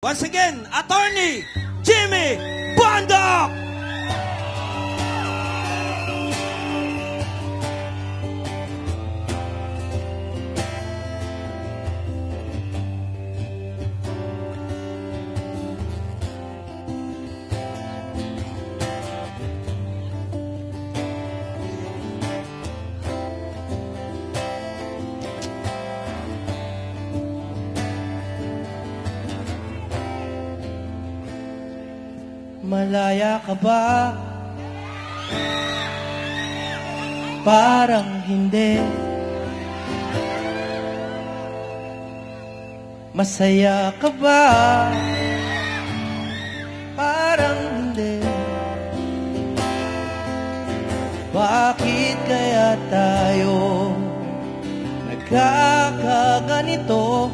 Once again, Attorney Jimmy Bondoc! Malaya ka ba? Parang hindi. Masaya ka ba? Parang hindi. Bakit kaya tayo nagkakaganito?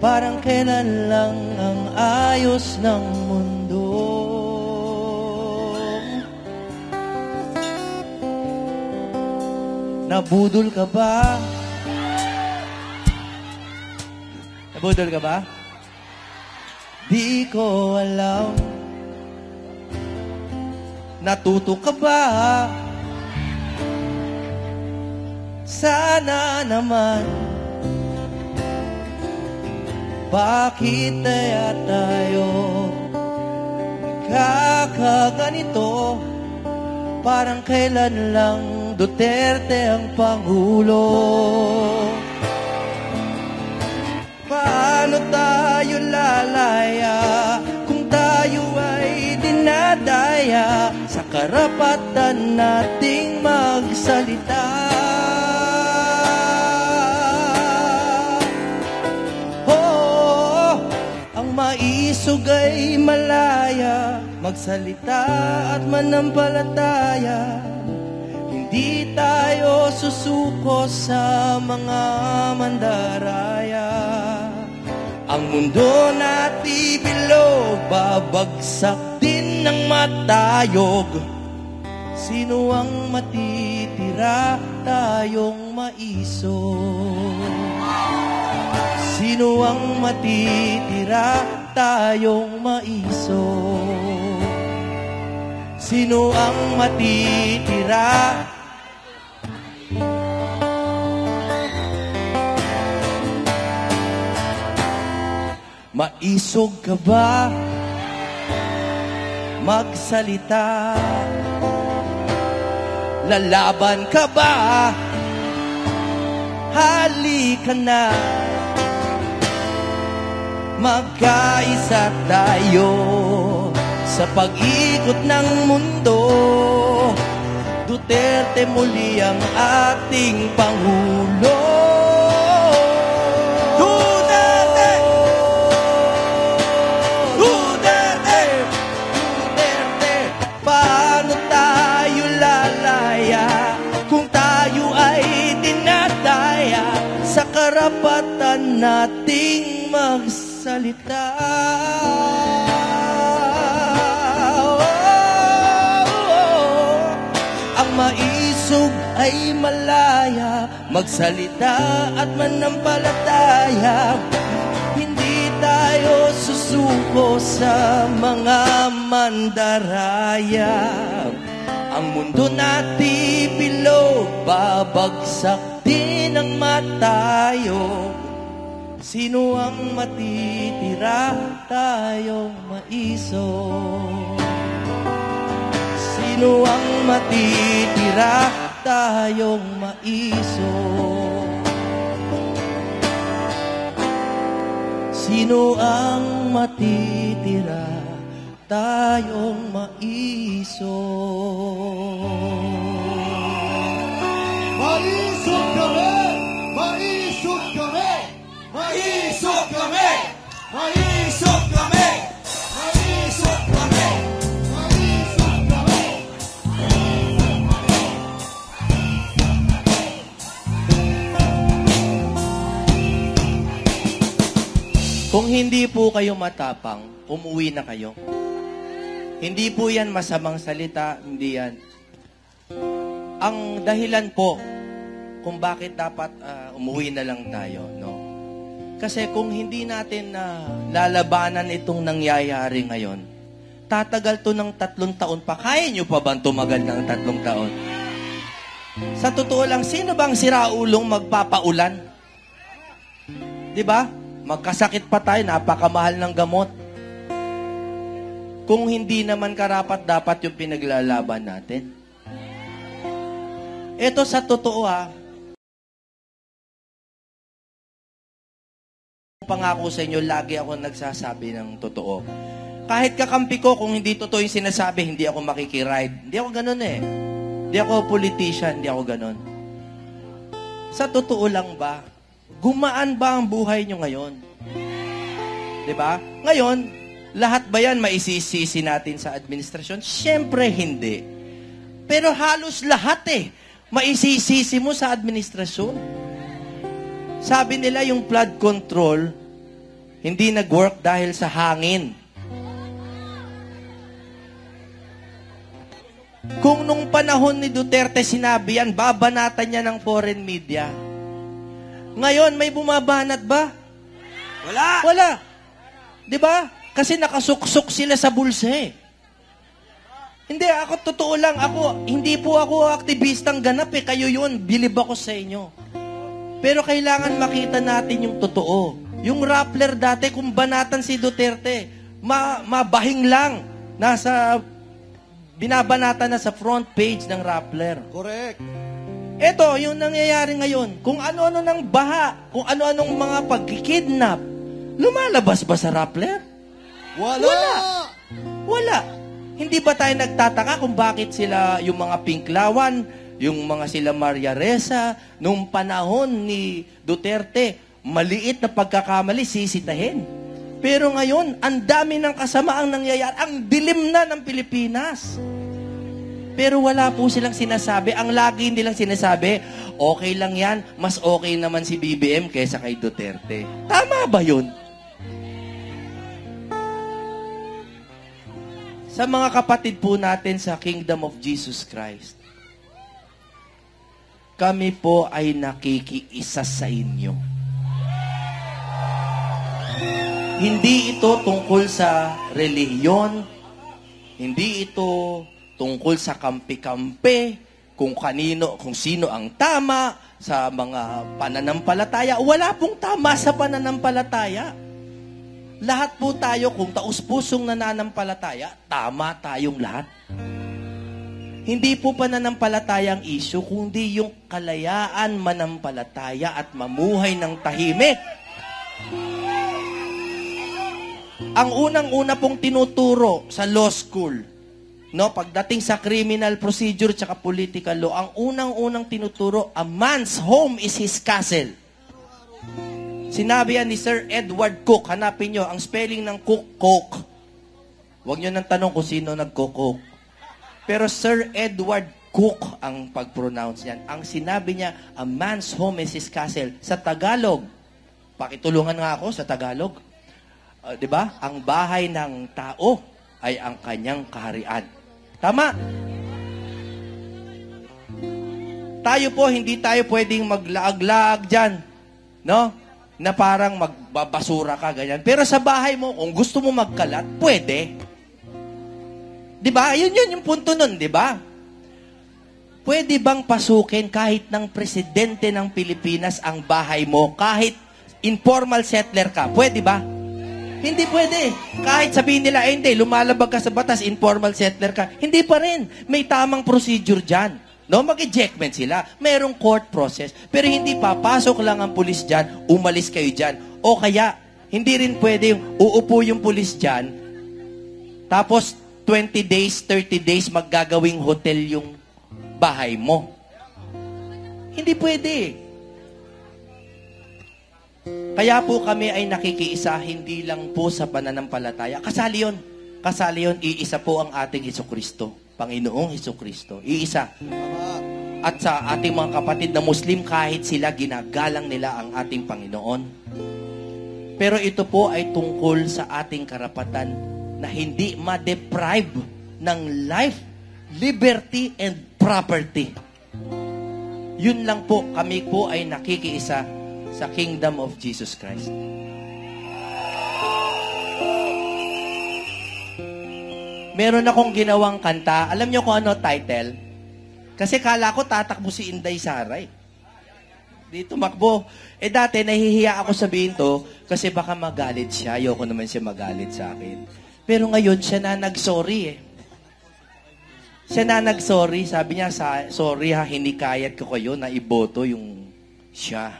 Parang kailan lang ang ayos ng mundo. Nabudol ka ba? Nabudol ka ba? Di ko alam. Natuto ka ba? Sana naman. Bakit kaya tayo nagkakaganito? Parang kailan lang Duterte ang Pangulo. Paano tayo lalaya kung tayo ay dinadaya sa karapatan nating magsalita? Oh, ang maisog ay malaya, magsalita at manampalataya. Di tayo susuko sa mga mandaraya. Ang mundo natin bilog, babagsak din ng matayog. Sino ang matitira? Tayong maisog. Sino ang matitira? Tayong maisog. Sino ang matitira? Maisog ka ba? Magsalita. Lalaban ka ba? Halika na. Magkaisa tayo sa pag-ikot ng mundo. Duterte muli ang ating Pangulo. Duterte! Duterte! Duterte! Paano tayo lalaya kung tayo ay dinadaya sa karapatan nating magsalita? Maisog ay malaya, magsalita at manampalataya. Hindi tayo susuko sa mga mandaraya. Ang mundo natin bilog, babagsak din ang matayo. Sino ang matitira? Tayong maisog. Sino ang matitira? Tayong maisog. Sino ang matitira? Tayong maisog. Maisog kami! Maisog kami! Maisog kami! Maisog kami! Maisog kami! Kung hindi po kayo matapang, umuwi na kayo. Hindi po yan masamang salita, hindi yan. Ang dahilan po kung bakit dapat umuwi na lang tayo, no? Kasi kung hindi natin na lalabanan itong nangyayari ngayon, tatagal to ng 3 taon pa. Kaya nyo pa ba tumagal ng 3 taon? Sa totoo lang, sino bang siraulong magpapaulan? Di ba? Magkasakit pa tayo, napakamahal ng gamot. Kung hindi naman karapat dapat yung pinaglalaban natin. Ito sa totoo pangako sa inyo, lagi ako nagsasabi ng totoo. Kahit kakampi ko, kung hindi totoo yung sinasabi, hindi ako makikiride. Hindi ako ganun eh. Hindi ako politician, hindi ako ganun. Sa totoo lang ba, gumaan ba ang buhay nyo ngayon? Diba? Ngayon, lahat ba yan maisisisi natin sa administrasyon? Siyempre hindi. Pero halos lahat maisisisi mo sa administrasyon. Sabi nila yung flood control, hindi nag-work dahil sa hangin. Kung nung panahon ni Duterte sinabi yan, babanatan niya ng foreign media. Ngayon, may bumabanat ba? Wala! Wala. Diba? Kasi nakasuksok sila sa bulsa Hindi, totoo lang, hindi po ako aktivistang ganap Kayo yun, bilib ako sa inyo. Pero kailangan makita natin yung totoo. Yung Rappler dati, kung banatan si Duterte, mabahing lang. Binabanatan na sa front page ng Rappler. Correct. Ito, yung nangyayari ngayon. Kung ano-ano ng baha, kung ano-anong mga pagkikidnap, lumalabas ba sa Rappler? Wala. Hindi ba tayo nagtataka kung bakit sila, yung mga Pinklawan, yung mga sila Maria Ressa, nung panahon ni Duterte, maliit na pagkakamali, sisitahin. Pero ngayon, ang dami ng kasamaang nangyayari. Ang dilim na ng Pilipinas. Pero wala po silang sinasabi. Ang lagi nilang sinasabi, okay lang yan, mas okay naman si BBM kaysa kay Duterte. Tama ba yun? Sa mga kapatid po natin sa Kingdom of Jesus Christ, kami po ay nakikiisa sa inyo. Hindi ito tungkol sa relihiyon, hindi ito tungkol sa kampi-kampi, kung sino ang tama sa mga pananampalataya. Wala pong tama sa pananampalataya. Lahat po tayo, kung taus-pusong nananampalataya, tama tayong lahat. Hindi po pananampalataya ang issue, kundi yung kalayaan manampalataya at mamuhay ng tahimik. Ang unang-una pong tinuturo sa law school, pagdating sa criminal procedure at political law, ang unang-unang tinuturo, a man's home is his castle. Sinabi yan ni Sir Edward Cook. Hanapin nyo, ang spelling ng Cook. Huwag nyo nang tanong kung sino nag-cook. Pero Sir Edward Cook ang pag-pronounce niyan. Ang sinabi niya, a man's home is his castle. Sa Tagalog, pakitulungan nga ako sa Tagalog. Diba? Ang bahay ng tao ay ang kanyang kaharian. Tama? Tayo po, hindi tayo pwedeng maglaag-laag dyan. Na parang magbabasura ka, ganyan. Pero sa bahay mo, kung gusto mo magkalat, pwede. Diba? Yun yung punto nun, diba? Pwede bang pasukin kahit ng presidente ng Pilipinas ang bahay mo, kahit informal settler ka? Pwede ba? Hindi pwede. Kahit sabihin nila, hindi, lumalabag ka sa batas, informal settler ka. Hindi pa rin. May tamang procedure dyan. Mag-ejectment sila. Merong court process. Pero hindi papasok lang ang pulis dyan, umalis kayo dyan. O kaya, hindi rin pwede uupo yung pulis dyan, tapos 20 days, 30 days, maggagawing hotel yung bahay mo. Hindi pwede. Kaya po kami ay nakikiisa, hindi lang po sa pananampalataya. Kasali yun, iisa po ang ating Hesukristo. Panginoong Hesukristo. Iisa. At sa ating mga kapatid na Muslim, kahit sila, ginagalang nila ang ating Panginoon. Pero ito po ay tungkol sa ating karapatan na hindi ma-deprive ng life, liberty, and property. Yun lang po, kami po ay nakikiisa sa kingdom of Jesus Christ. Meron akong ginawang kanta. Alam niyo kung ano title? Kasi kala ko tatakbo si Inday Sara. Di tumakbo. Dati nahihiya ako sabihin to kasi baka magalit siya. Ayoko naman siya magalit sa akin. Pero ngayon, siya na nag-sorry Siya na nag-sorry. Sabi niya, sorry ha, hinikayat ko kayo na iboto yung siya.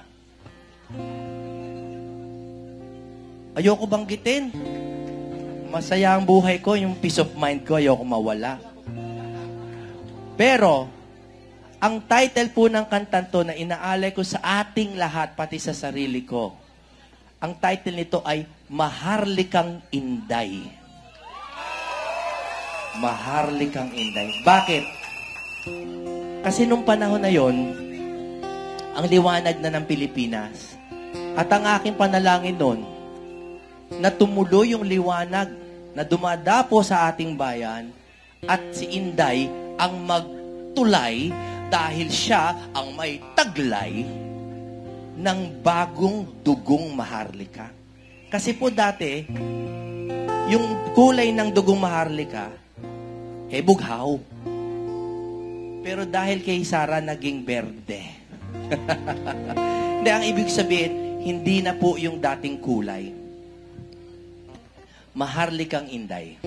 Ayoko banggitin. Masaya ang buhay ko, yung peace of mind ko, ayoko mawala. Pero, ang title po ng kantan to na inaalay ko sa ating lahat, pati sa sarili ko, ang title nito ay Maharlikang Inday. Maharlikang Inday. Bakit? Kasi nung panahon na yon, ang liwanag na ng Pilipinas, at ang aking panalangin noon, na tumulo yung liwanag na dumadapo sa ating bayan at si Inday ang magtulay dahil siya ang may taglay ng bagong dugong maharlika. Kasi po dati, yung kulay ng dugong maharlika, bughaw. Pero dahil kay Sara, naging berde. Hindi, ang ibig sabihin, hindi na po yung dating kulay. Maharlikang Inday.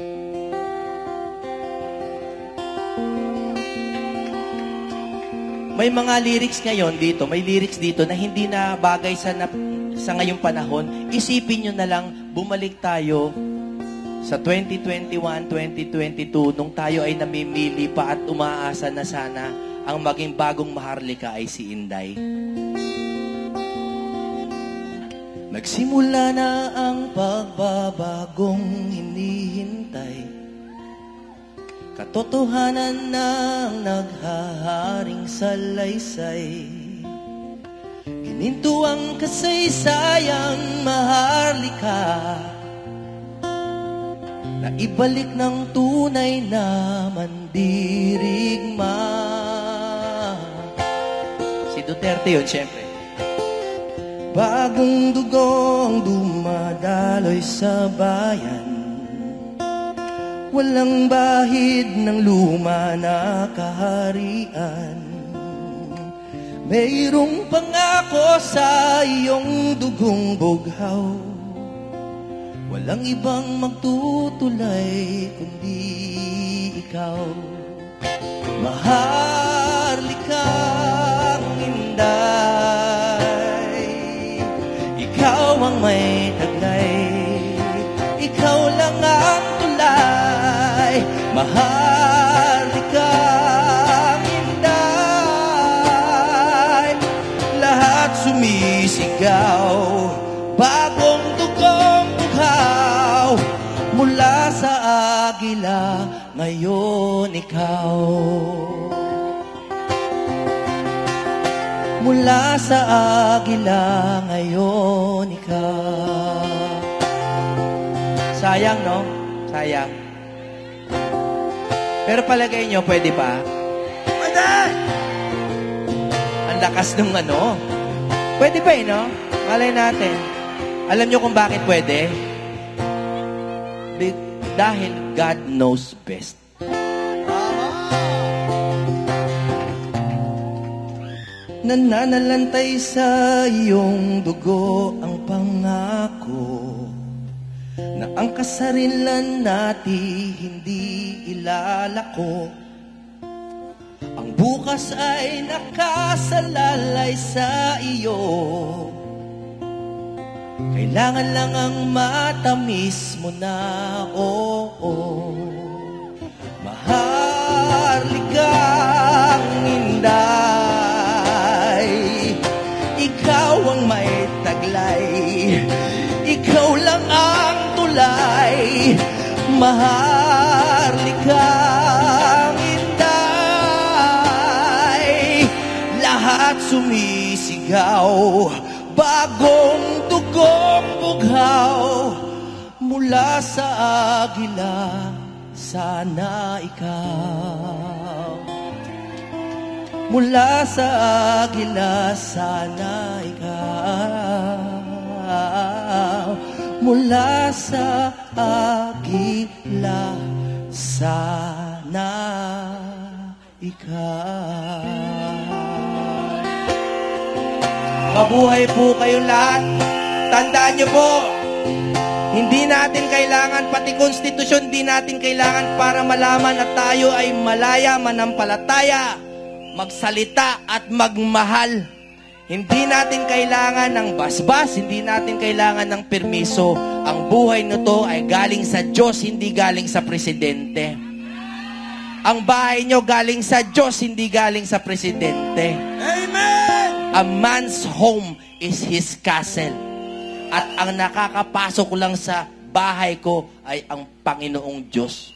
May mga lyrics ngayon dito, may lyrics dito na hindi na bagay sa ngayong panahon. Isipin nyo na lang, bumalik tayo sa 2021, 2022, nung tayo ay namimili pa at umaasa na sana ang maging bagong maharlika ay si Inday. Nagsimula na ang pagbabagong hinihintay. Katotohanan ng naghaharing salaysay. Gininto ang kasaysayang maharlika. Na ibalik ng tunay na mandirigma. Si Duterte yun, syempre. Bagong dugong dumadaloy sa bayan. Walang bahid ng luma na kaharian. Mayroong pangako sa iyong dugong bughaw. Walang ibang magtutulay kundi ikaw. Maharlikang Inday. Ikaw ang may taglay, ikaw lang ang tulay. Maharlikang Inday. Lahat sumisigaw, bagong dugong bughaw. Mula sa agila, ngayon ikaw. Mula sa agila, ngayon ikaw. Sayang, no? Sayang. Pero palagay nyo, pwede pa? Pwede! Ang lakas ng ano. Pwede pa no? Malay natin. Alam nyo kung bakit pwede? Dahil God knows best. Nananalantay sa iyong dugo ang pangako na ang kasarinlan natin hindi ilalako. Ang bukas ay nakasalalay sa iyo. Kailangan lang ang matamis mo na, oo. Maharlikang Inday. Ikaw ang may taglay, ikaw lang ang tulay. Maharlikang Inday. Lahat sumisigaw, bagong dugong bughaw. Mula sa agila, sana ikaw. Mula sa agila sana ikaw. Mula sa agila sana ikaw. Mabuhay po kayong lahat. Tandaan niyo po, hindi natin kailangan, pati konstitusyon, hindi natin kailangan para malaman na tayo ay malaya, manampalataya, magsalita at magmahal. Hindi natin kailangan ng basbas, hindi natin kailangan ng permiso. Ang buhay nito ay galing sa Diyos, hindi galing sa presidente. Ang bahay nyo galing sa Diyos, hindi galing sa presidente. Amen! A man's home is his castle. At ang nakakapasok lang sa bahay ko ay ang Panginoong Diyos.